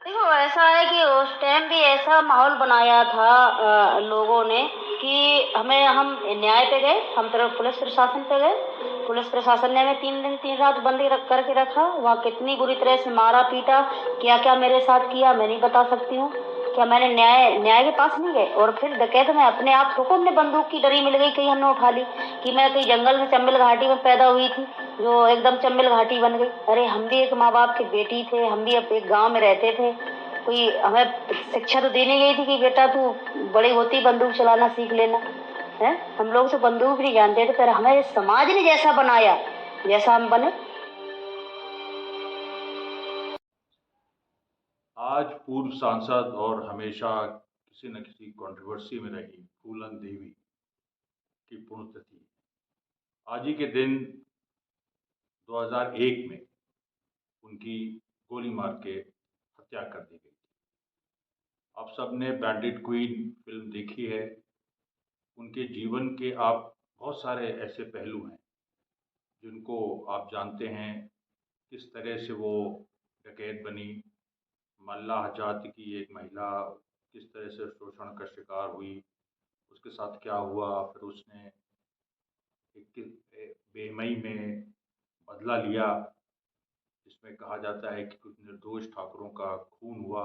देखो, ऐसा है कि उस टाइम भी ऐसा माहौल बनाया था लोगों ने कि हम न्याय पे गए, हम तरफ पुलिस प्रशासन पे गए। पुलिस प्रशासन ने हमें 3 दिन 3 रात बंदी करके रखा। वहाँ कितनी बुरी तरह से मारा पीटा, क्या क्या मेरे साथ किया मैं नहीं बता सकती हूँ। क्या मैंने न्याय न्याय के पास नहीं गए? और फिर डकैत में अपने आप को हमने बंदूक की डरी मिल गई, कहीं हमने उठा ली कि मैं कहीं जंगल में चंबल घाटी में पैदा हुई थी जो एकदम चंबल घाटी बन गई। अरे हम भी एक माँ बाप के बेटी थे, हम भी अब एक गांव में रहते थे। कोई हमें शिक्षा तो देनी गई थी कि बेटा तू बड़ी होती बंदूक चलाना सीख लेना है। हम लोग तो बंदूक नहीं जानते थे, पर हमें समाज ने जैसा बनाया, जैसा हम बने। आज पूर्व सांसद और हमेशा किसी न किसी कंट्रोवर्सी में रही फूलन देवी की पुण्यतिथि आज ही के दिन 2001 में उनकी गोली मार के हत्या कर दी गई। आप सबने बैंडिट क्वीन फिल्म देखी है। उनके जीवन के आप बहुत सारे ऐसे पहलू हैं जिनको आप जानते हैं। किस तरह से वो डकैत बनी, मल्लाह जाति की एक महिला किस तरह से शोषण का शिकार हुई, उसके साथ क्या हुआ, फिर उसने एक बेमई में बदला लिया जिसमें कहा जाता है कि कुछ निर्दोष ठाकुरों का खून हुआ।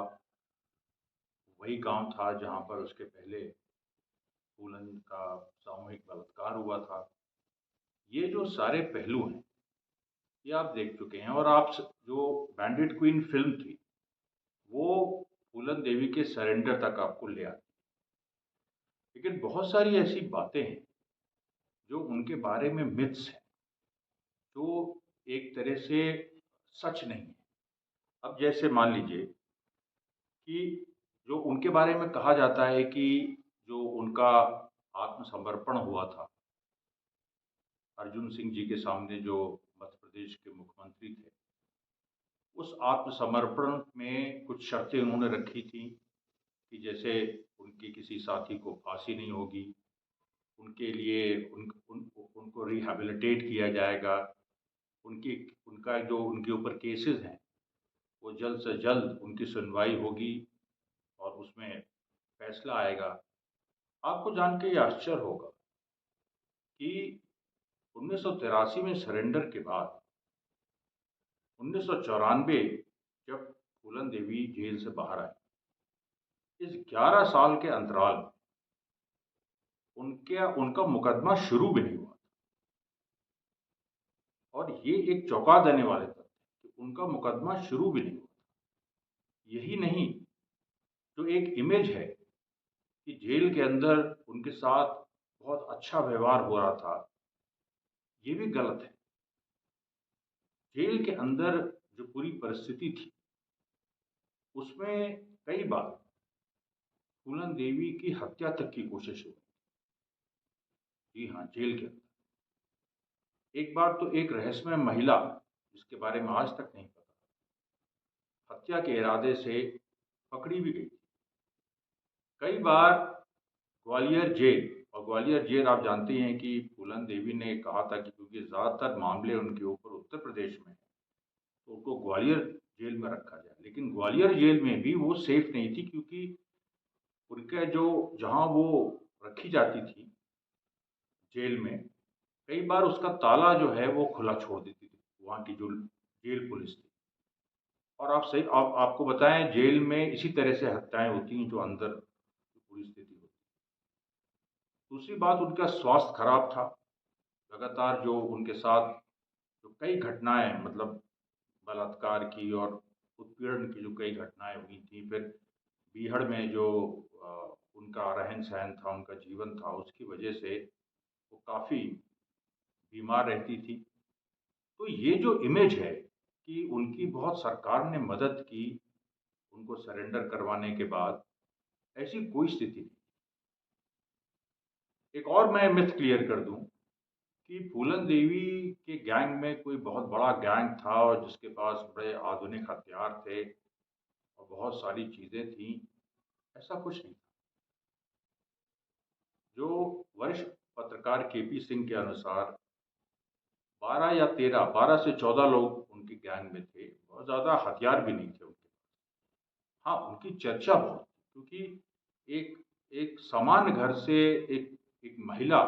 वही गांव था जहां पर उसके पहले फूलन का सामूहिक बलात्कार हुआ था। ये जो सारे पहलू हैं ये आप देख चुके हैं, और जो बैंडिट क्वीन फिल्म थी वो फूलन देवी के सरेंडर तक आपको ले आती। लेकिन बहुत सारी ऐसी बातें हैं जो उनके बारे में मिथ्स हैं, जो एक तरह से सच नहीं है। अब जैसे मान लीजिए कि जो उनके बारे में कहा जाता है कि जो उनका आत्मसमर्पण हुआ था अर्जुन सिंह जी के सामने, जो मध्य प्रदेश के मुख्यमंत्री थे, उस आत्मसमर्पण में कुछ शर्तें उन्होंने रखी थी कि जैसे उनके किसी साथी को फांसी नहीं होगी, उनके लिए उनको रिहैबिलिटेट किया जाएगा, उनकी उनका जो उनके ऊपर केसेस हैं वो जल्द से जल्द उनकी सुनवाई होगी और उसमें फैसला आएगा। आपको जान के ये आश्चर्य होगा कि 1983 में सरेंडर के बाद 1994 जब फूलन देवी जेल से बाहर आई, इस 11 साल के अंतराल में उनका मुकदमा शुरू भी नहीं हुआ। और ये एक चौंका देने वाले तथ्य कि उनका मुकदमा शुरू भी नहीं हुआ। यही नहीं, जो एक इमेज है कि जेल के अंदर उनके साथ बहुत अच्छा व्यवहार हो रहा था, ये भी गलत है। जेल के अंदर जो पूरी परिस्थिति थी उसमें कई बार फूलन देवी की हत्या तक की कोशिश हुई। जी हाँ, जेल के अंदर एक बार तो एक रहस्यमय महिला जिसके बारे में आज तक नहीं पता, हत्या के इरादे से पकड़ी भी गई। कई बार ग्वालियर जेल, और ग्वालियर जेल आप जानते हैं कि फूलन देवी ने कहा था कि क्योंकि ज़्यादातर मामले उनके ऊपर उत्तर प्रदेश में हैं तो उनको ग्वालियर जेल में रखा जाए। लेकिन ग्वालियर जेल में भी वो सेफ नहीं थी, क्योंकि उनका जो जहाँ वो रखी जाती थी जेल में, कई बार उसका ताला जो है वो खुला छोड़ देती थी वहाँ की जो जेल पुलिस थी। और आपको बताएं, जेल में इसी तरह से हत्याएं होती हैं जो अंदर पूरी स्थिति होती है। दूसरी बात, उनका स्वास्थ्य खराब था। लगातार जो उनके साथ जो कई घटनाएं, मतलब बलात्कार की और उत्पीड़न की जो कई घटनाएं हुई थी, फिर बीहड़ में जो उनका रहन सहन था, उनका जीवन था, उसकी वजह से वो काफ़ी बीमार रहती थी। तो ये जो इमेज है कि उनकी बहुत सरकार ने मदद की उनको सरेंडर करवाने के बाद, ऐसी कोई स्थिति नहीं। एक और मैं मिथ क्लियर कर दूं कि फूलन देवी के गैंग में कोई बहुत बड़ा गैंग था और जिसके पास बड़े आधुनिक हथियार थे और बहुत सारी चीज़ें थीं। ऐसा कुछ नहीं था। जो वरिष्ठ पत्रकार केपी सिंह के अनुसार 12 से 14 लोग उनके गैंग में थे। बहुत ज़्यादा हथियार भी नहीं थे उनके पास। हाँ, उनकी चर्चा बहुत, क्योंकि एक एक सामान्य घर से एक एक महिला,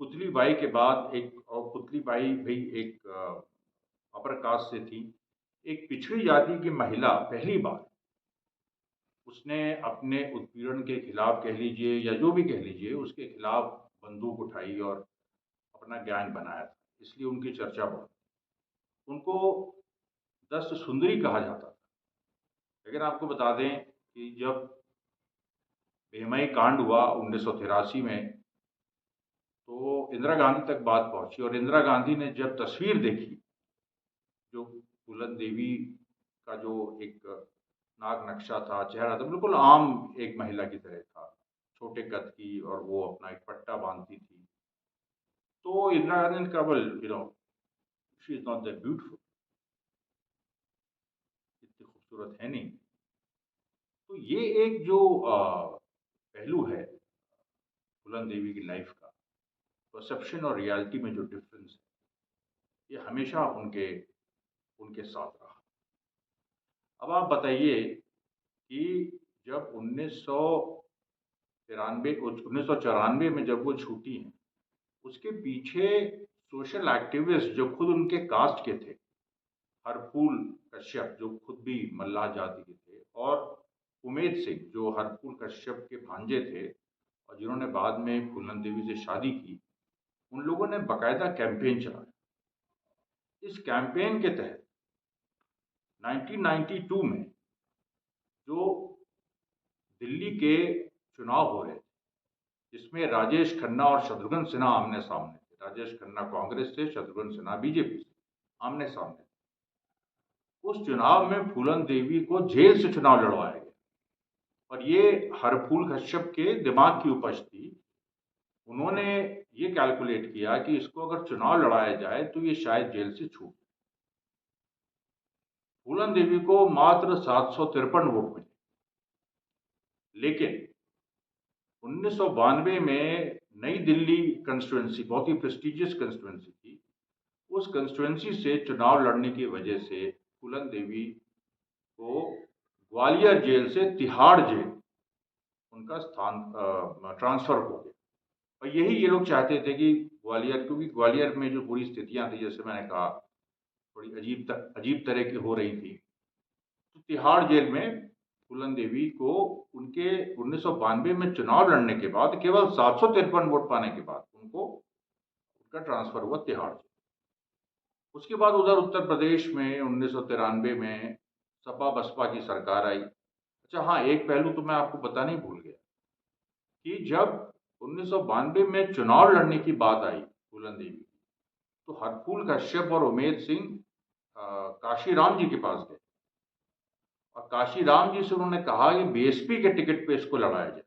पुतली बाई के बाद एक और पुतली बाई भी एक अपर कास्ट से थी, एक पिछड़ी जाति की महिला पहली बार उसने अपने उत्पीड़न के खिलाफ कह लीजिए या जो भी कह लीजिए उसके खिलाफ बंदूक उठाई और अपना ज्ञान बनाया था, इसलिए उनकी चर्चा बहुत। उनको दस्त सुंदरी कहा जाता था। लेकिन आपको बता दें कि जब बेमई कांड हुआ 1983 में, तो इंदिरा गांधी तक बात पहुंची और इंदिरा गांधी ने जब तस्वीर देखी, जो फूलन देवी का जो एक नाक नक्शा था, चेहरा था, बिल्कुल आम एक महिला की तरह था, छोटे कद की, और वो अपना एक पट्टा बांधती थी। तो इंदिरा गांधी ने कहा, well she is not that beautiful, इतनी खूबसूरत है नहीं। तो ये एक जो पहलू है फूलन देवी की लाइफ का, परसेप्शन और रियलिटी में जो डिफरेंस है, ये हमेशा उनके उनके साथ रहा। अब आप बताइए कि जब 1994 में जब वो छूटी हैं, उसके पीछे सोशल एक्टिविस्ट जो खुद उनके कास्ट के थे, हरफूल कश्यप जो खुद भी मल्लाह जाति के थे, और उमेद सिंह जो हरफूल कश्यप के भांजे थे और जिन्होंने बाद में फूलन देवी से शादी की, उन लोगों ने बाकायदा कैंपेन चलाया। इस कैंपेन के तहत 1992 में जो दिल्ली के चुनाव हो रहे थे, जिसमें राजेश खन्ना और शत्रुघ्न सिन्हा आमने सामने थे, राजेश खन्ना कांग्रेस से, शत्रुघ्न सिन्हा बीजेपी से, आमने सामने। उस चुनाव में फूलन देवी को जेल से चुनाव लड़वाया गया, और ये हरफूल कश्यप के दिमाग की उपज थी। उन्होंने ये कैलकुलेट किया कि इसको अगर चुनाव लड़ाया जाए तो ये शायद जेल से छूट। फूलन देवी को मात्र 753 वोट मिले, लेकिन 1992 में नई दिल्ली कंस्टिट्यूएंसी, बहुत ही प्रेस्टिजियस कंस्टिट्यूएंसी थी, उस कंस्टिट्यूएंसी से चुनाव लड़ने की वजह से फूलन देवी को ग्वालियर जेल से तिहाड़ जेल उनका स्थान ट्रांसफर हो गया। और यही ये लोग चाहते थे कि ग्वालियर, क्योंकि ग्वालियर में जो पूरी स्थितियां थी, जैसे मैंने कहा, थोड़ी अजीब तरह की हो रही थी, तो तिहाड़ जेल में फूलन देवी को उनके 1992 में चुनाव लड़ने के बाद, केवल 753 वोट पाने के बाद, उनको उनका ट्रांसफर हुआ तिहाड़ जेल। उसके बाद उधर उत्तर प्रदेश में 1993 में सपा बसपा की सरकार आई। अच्छा हाँ, एक पहलू तो मैं आपको बताने ही भूल गया कि जब 1992 में चुनाव लड़ने की बात आई फूलन देवी की, तो हरफूल कश्यप और उमेद सिंह काशीराम जी के पास गए, और काशीराम जी से उन्होंने कहा कि बीएसपी के टिकट पे इसको लड़ाया जाए,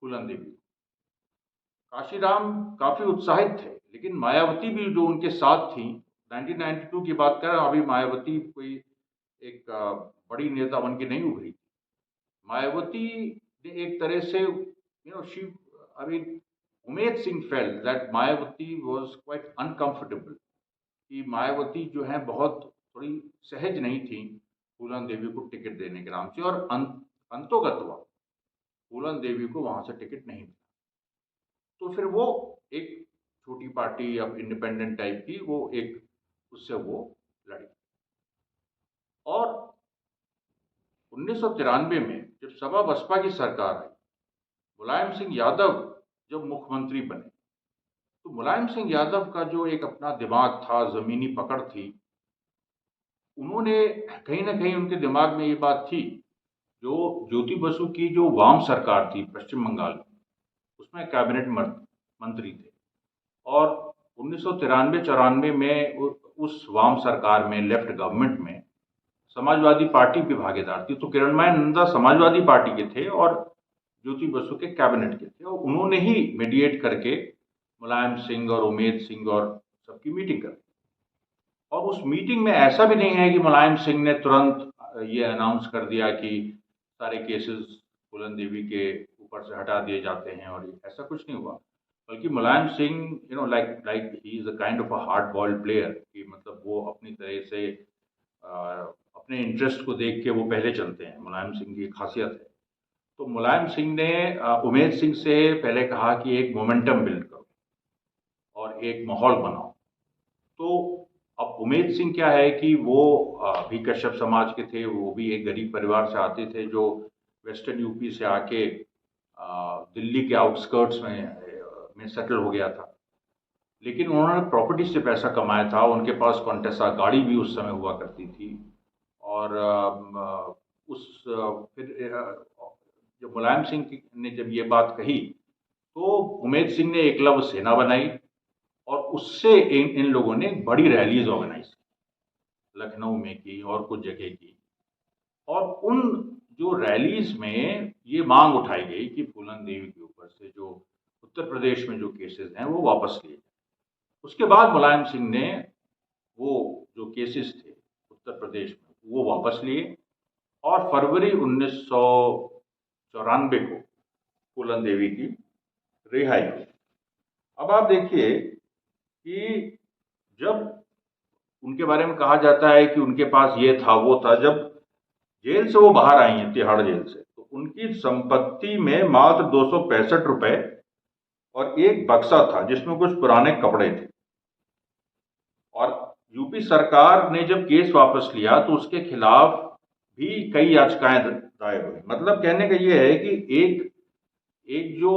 फूलन देवी। काशीराम काफी उत्साहित थे, लेकिन मायावती भी जो उनके साथ थी, 1992 की बात कर रहे हैं, अभी मायावती कोई एक बड़ी नेता बन के नहीं उभरी थी। मायावती ने एक तरह से she, I mean, Umed Singh felt that Mayawati was quite uncomfortable, कि मायावती जो है बहुत थोड़ी सहज नहीं थी फूलन देवी को टिकट देने के नाम से, और अंतोगत्वा फूलन देवी को वहां से टिकट नहीं मिला। तो फिर वो एक छोटी पार्टी, अब इंडिपेंडेंट टाइप की, वो एक उससे वो लड़ी। और 1993 में जब सपा बसपा की सरकार आई, मुलायम सिंह यादव जब मुख्यमंत्री बने, तो मुलायम सिंह यादव का जो एक अपना दिमाग था, जमीनी पकड़ थी, उन्होंने कहीं ना कहीं, उनके दिमाग में ये बात थी, जो ज्योति बसु की जो वाम सरकार थी पश्चिम बंगाल में, उसमें कैबिनेट मंत्री थे, और 1993-94 में उस वाम सरकार में, लेफ्ट गवर्नमेंट में, समाजवादी पार्टी भी भागीदार थी। तो किरणमय नंदा समाजवादी पार्टी के थे और ज्योति बसु के कैबिनेट के थे, और उन्होंने ही मीडिएट करके मुलायम सिंह और उमेद सिंह और सबकी मीटिंग कर। और उस मीटिंग में ऐसा भी नहीं है कि मुलायम सिंह ने तुरंत ये अनाउंस कर दिया कि सारे केसेस फूलन देवी के ऊपर से हटा दिए जाते हैं, और ऐसा कुछ नहीं हुआ। बल्कि Mulayam Singh like he is a kind of a hard bold player, कि मतलब वो अपनी तरह से अपने इंटरेस्ट को देख के वो पहले चलते हैं, मुलायम सिंह की खासियत है। तो मुलायम सिंह ने उमेश सिंह से पहले कहा कि एक मोमेंटम बिल्ड करो और एक माहौल बनाओ। तो अब उमेश सिंह क्या है कि वो भी कश्यप समाज के थे, वो भी एक गरीब परिवार से आते थे जो वेस्टर्न यूपी से आके दिल्ली के आउटस्कर्ट्स में सेटल हो गया था। लेकिन उन्होंने प्रॉपर्टी से पैसा कमाया था, उनके पास कॉन्टेसा गाड़ी भी उस समय हुआ करती थी। और फिर जब मुलायम सिंह ने जब ये बात कही तो उमेश सिंह ने एकलव्य सेना बनाई और उससे इन लोगों ने बड़ी रैलीज ऑर्गेनाइज की, लखनऊ में की और कुछ जगह की। और उन जो रैलीज में ये मांग उठाई गई कि फूलन देवी के ऊपर से जो उत्तर प्रदेश में जो केसेस हैं वो वापस लिए जाए। उसके बाद मुलायम सिंह ने वो जो केसेस थे उत्तर प्रदेश में वो वापस लिए और फरवरी 1994 को फूलन देवी की रिहाई हुई। अब आप देखिए कि जब उनके बारे में कहा जाता है कि उनके पास ये था वो था, जब जेल से वो बाहर आई हैं तिहाड़ जेल से, तो उनकी संपत्ति में मात्र 265 रुपए और एक बक्सा था जिसमें कुछ पुराने कपड़े थे। और यूपी सरकार ने जब केस वापस लिया तो उसके खिलाफ भी कई याचिकाएं दायर हुई। मतलब कहने का ये है कि एक जो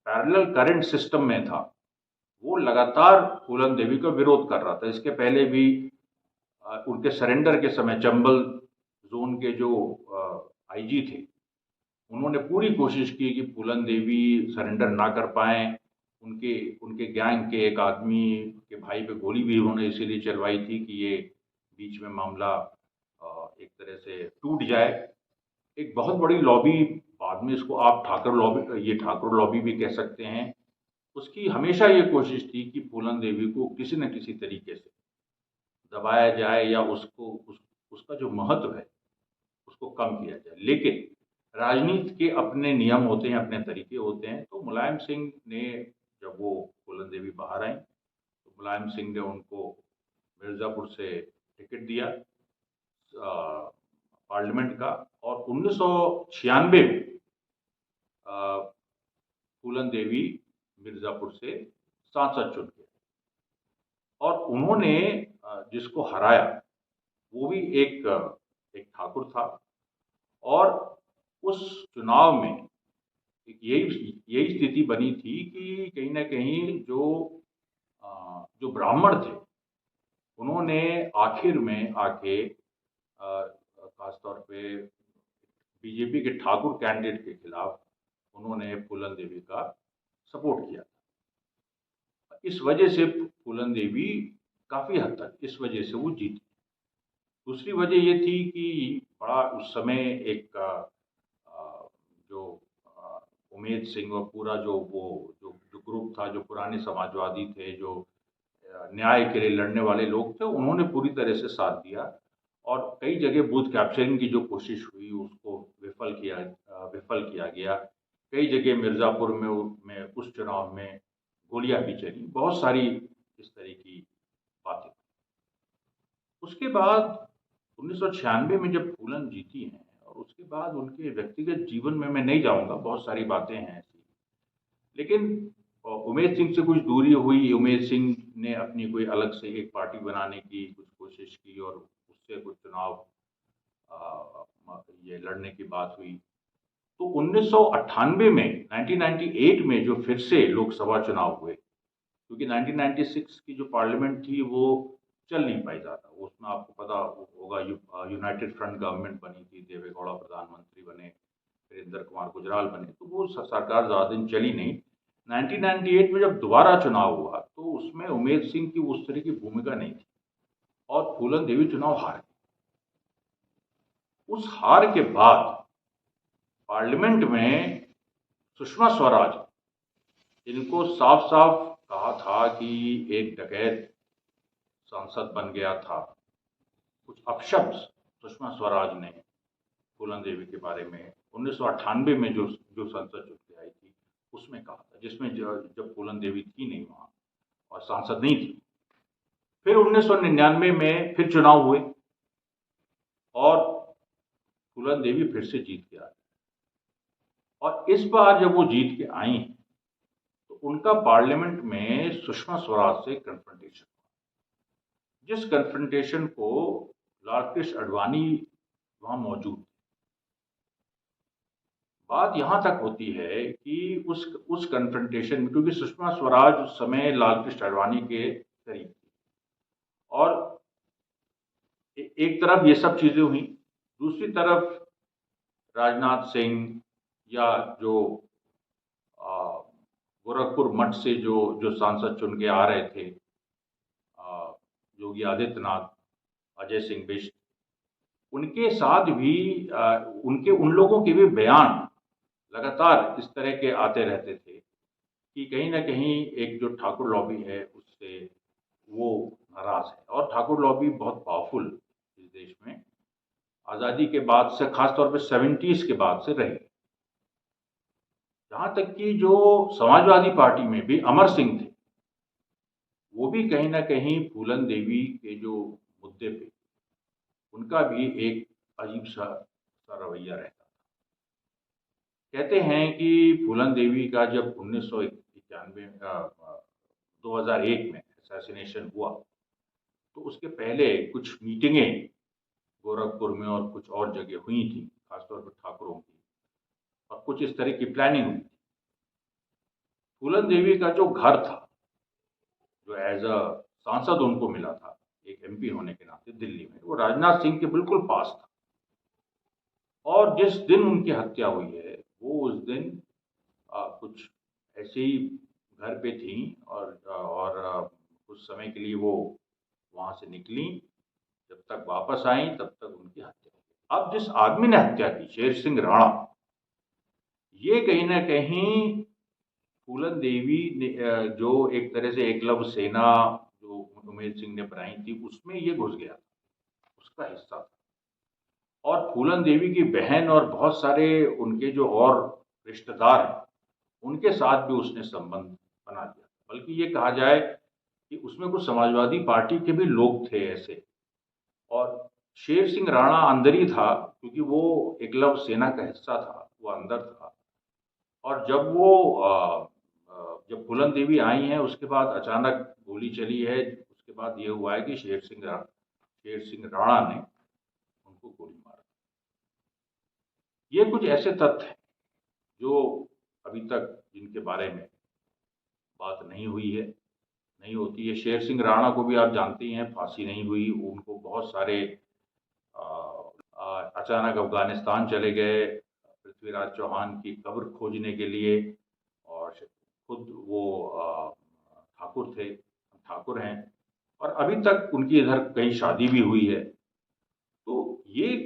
पैरेलल करंट सिस्टम में था वो लगातार फूलन देवी का विरोध कर रहा था। इसके पहले भी उनके सरेंडर के समय चंबल जोन के जो आईजी थे उन्होंने पूरी कोशिश की कि फूलन देवी सरेंडर ना कर पाए। उनके गैंग के एक आदमी के भाई पे गोली भी उन्होंने इसीलिए चलवाई थी कि ये बीच में मामला एक तरह से टूट जाए। एक बहुत बड़ी लॉबी, बाद में इसको आप ठाकुर लॉबी भी कह सकते हैं, उसकी हमेशा ये कोशिश थी कि फूलन देवी को किसी न किसी तरीके से दबाया जाए या उसका जो महत्व है उसको कम किया जाए। लेकिन राजनीति के अपने नियम होते हैं, अपने तरीके होते हैं। तो मुलायम सिंह ने जब वो फूलन देवी बाहर आई तो मुलायम सिंह ने उनको मिर्ज़ापुर से टिकट दिया पार्लियामेंट का, और 1996 में फूलन देवी मिर्ज़ापुर से सांसद चुन गए और उन्होंने जिसको हराया वो भी एक ठाकुर था। और उस चुनाव में यही स्थिति बनी थी कि कहीं ना कहीं जो ब्राह्मण थे उन्होंने आखिर में आके खासतौर पे बीजेपी के ठाकुर कैंडिडेट के खिलाफ उन्होंने फूलन देवी का सपोर्ट किया। इस वजह से फूलन देवी काफ़ी हद तक इस वजह से वो जीती। दूसरी वजह ये थी कि बड़ा उस समय एक जो उमेश सिंह और पूरा जो ग्रुप था, जो पुराने समाजवादी थे, जो न्याय के लिए लड़ने वाले लोग थे, उन्होंने पूरी तरह से साथ दिया और कई जगह बूथ कैप्चरिंग की जो कोशिश हुई उसको विफल किया गया। कई जगह मिर्ज़ापुर में उस चुनाव में गोलियां भी चली, बहुत सारी इस तरह की बातें। उसके बाद 1996 में जब फूलन जीती हैं और उसके बाद उनके व्यक्तिगत जीवन में मैं नहीं जाऊंगा, बहुत सारी बातें हैं ऐसी। लेकिन उमेश सिंह से कुछ दूरी हुई, उमेश सिंह ने अपनी कोई अलग से एक पार्टी बनाने की कुछ कोशिश की और उससे कुछ चुनाव ये लड़ने की बात हुई। तो 1998 में 1998 में जो फिर से लोकसभा चुनाव हुए, क्योंकि 1996 की जो पार्लियामेंट थी वो चल नहीं पाई ज़्यादा, उसमें आपको पता होगा यूनाइटेड फ्रंट गवर्नमेंट बनी थी, देवेगौड़ा प्रधानमंत्री बने, फिर इंदर कुमार गुजराल बने, तो वो सरकार ज़्यादा दिन चली नहीं। 1998 में जब दोबारा चुनाव हुआ तो उसमें उमेश सिंह की उस तरह की भूमिका नहीं थी और फूलन देवी चुनाव हार गई। उस हार के बाद पार्लियामेंट में सुषमा स्वराज इनको साफ साफ कहा था कि एक डकैत सांसद बन गया था। कुछ अपशब्द सुषमा स्वराज ने फूलन देवी के बारे में 1998 में जो संसद चुन के आई थी उसमें कहा था, जिसमें जब फूलन देवी थी नहीं वहां और सांसद नहीं थी। फिर 1999 में फिर चुनाव हुए और फूलन देवी फिर से जीत के आ गई। और इस बार जब वो जीत के आई हैं तो उनका पार्लियामेंट में सुषमा स्वराज से कन्फ्रंटेशन हुआ, जिस कन्फ्रंटेशन को लालकृष्ण आडवाणी वहां मौजूद थे। बात यहां तक होती है कि उस कन्फ्रंटेशन में, क्योंकि सुषमा स्वराज उस समय लालकृष्ण आडवाणी के करीब थी, और एक तरफ ये सब चीजें हुई, दूसरी तरफ राजनाथ सिंह या जो गोरखपुर मठ से जो सांसद चुन के आ रहे थे, योगी आदित्यनाथ, अजय सिंह बिष्ट, उनके साथ भी उन लोगों के भी बयान लगातार इस तरह के आते रहते थे कि कहीं ना कहीं एक जो ठाकुर लॉबी है उससे वो नाराज है। और ठाकुर लॉबी बहुत पावरफुल इस देश में आज़ादी के बाद से, खासतौर पे 70s के बाद से रही। जहाँ तक कि जो समाजवादी पार्टी में भी अमर सिंह थे, वो भी कहीं ना कहीं फूलन देवी के जो मुद्दे पे उनका भी एक अजीब सा रवैया रहता था। कहते हैं कि फूलन देवी का जब 2001 में असैसिनेशन हुआ तो उसके पहले कुछ मीटिंगें गोरखपुर में और कुछ और जगह हुई थी, खासतौर पर ठाकुरों की, और कुछ इस तरह की प्लानिंग हुई थी। फूलन देवी का जो घर था, जो एज अ सांसद उनको मिला था एक एमपी होने के नाते दिल्ली में, वो राजनाथ सिंह के बिल्कुल पास था। और जिस दिन उनकी हत्या हुई है वो उस दिन कुछ ऐसे ही घर पे थी, और कुछ समय के लिए वो वहाँ से निकली, जब तक वापस आई तब तक उनकी हत्या हो गई। अब जिस आदमी ने हत्या की, शेर सिंह राणा, ये कहीं ना कहीं फूलन देवी ने जो एक तरह से एकलव्य सेना जो उमेश सिंह ने बनाई थी उसमें ये घुस गया, उसका हिस्सा था। और फूलन देवी की बहन और बहुत सारे उनके जो और रिश्तेदार हैं उनके साथ भी उसने संबंध बना दिया। बल्कि ये कहा जाए कि उसमें कुछ समाजवादी पार्टी के भी लोग थे ऐसे। और शेर सिंह राणा अंदर ही था क्योंकि वो एकलव्य सेना का हिस्सा था, वो अंदर था। और जब फूलन देवी आई हैं उसके बाद अचानक गोली चली है। उसके बाद ये हुआ है कि शेर सिंह राणा ने उनको गोली मारा। ये कुछ ऐसे तथ्य हैं जो अभी तक जिनके बारे में बात नहीं हुई है, नहीं होती है। शेर सिंह राणा को भी आप जानते ही हैं, फांसी नहीं हुई। उनको बहुत सारे अचानक अफगानिस्तान चले गए पृथ्वीराज चौहान की कब्र खोजने के लिए, और खुद वो ठाकुर थे, ठाकुर हैं, और अभी तक उनकी इधर कहीं शादी भी हुई है। तो ये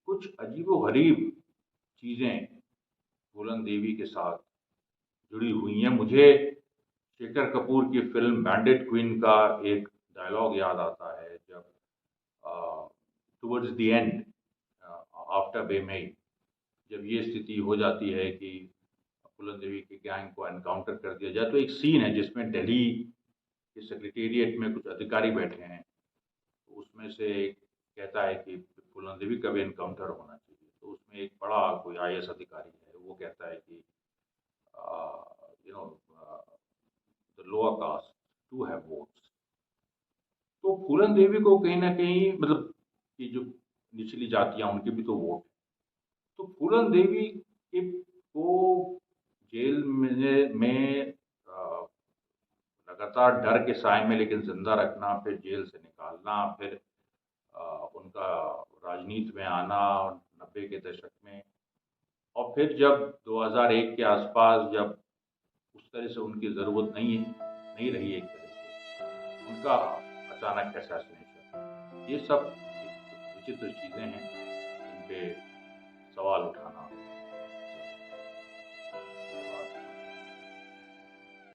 कुछ अजीबोगरीब चीज़ें फूलन देवी के साथ जुड़ी हुई हैं। मुझे शेखर कपूर की फिल्म बैंडिट क्वीन का एक डायलॉग याद आता है, जब टुवर्ड्स द एंड आफ्टर बेमई जब ये स्थिति हो जाती है कि फूलन देवी के गैंग को एनकाउंटर कर दिया जाए, तो एक सीन है जिसमें दिल्ली के सेक्रेटेरिएट में कुछ अधिकारी बैठे हैं, तो उसमें से एक कहता है कि फूलन देवी का भी एनकाउंटर होना चाहिए। तो उसमें एक बड़ा कोई IAS अधिकारी है, वो कहता है कि you know the lower caste to have votes. तो फूलन देवी को कहीं ना कहीं, मतलब कि जो निचली जातियां उनके भी तो वोट। तो फूलन देवी को जेल में लगातार डर के साए में लेकिन जिंदा रखना, फिर जेल से निकालना, फिर उनका राजनीति में आना 90 के दशक में, और फिर जब 2001 के आसपास जब उस तरह से उनकी ज़रूरत नहीं रही, एक तरह से उनका अचानक असैसिनेशन, ये सब विचित्र चीज़ें हैं जिन पे सवाल उठाना